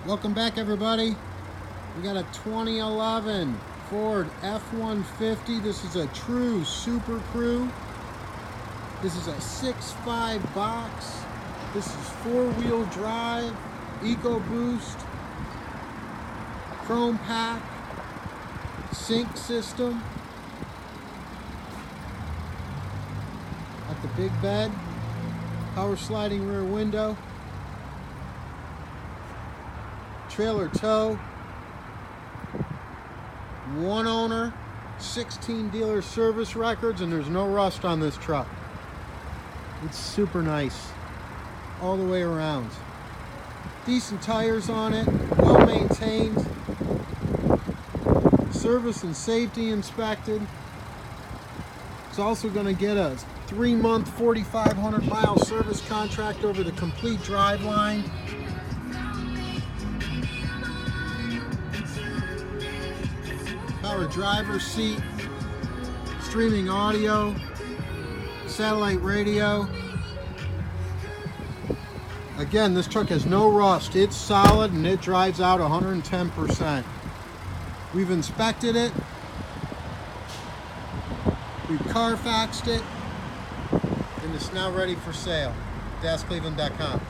Welcome back, everybody. We got a 2011 Ford F-150. This is a true Super Crew. This is a 6.5 box. This is 4-wheel drive, EcoBoost, chrome pack, sync system. Got the big bed, power sliding rear window, trailer tow, one owner, 16 dealer service records, and there's no rust on this truck. It's super nice all the way around. Decent tires on it, well maintained, service and safety inspected. It's also going to get a 3-month 4,500 mile service contract over the complete driveline. Power driver's seat, streaming audio, satellite radio. Again, this truck has no rust. It's solid and it drives out 110%. We've inspected it. We've Carfaxed it. And it's now ready for sale. DasCleveland.com.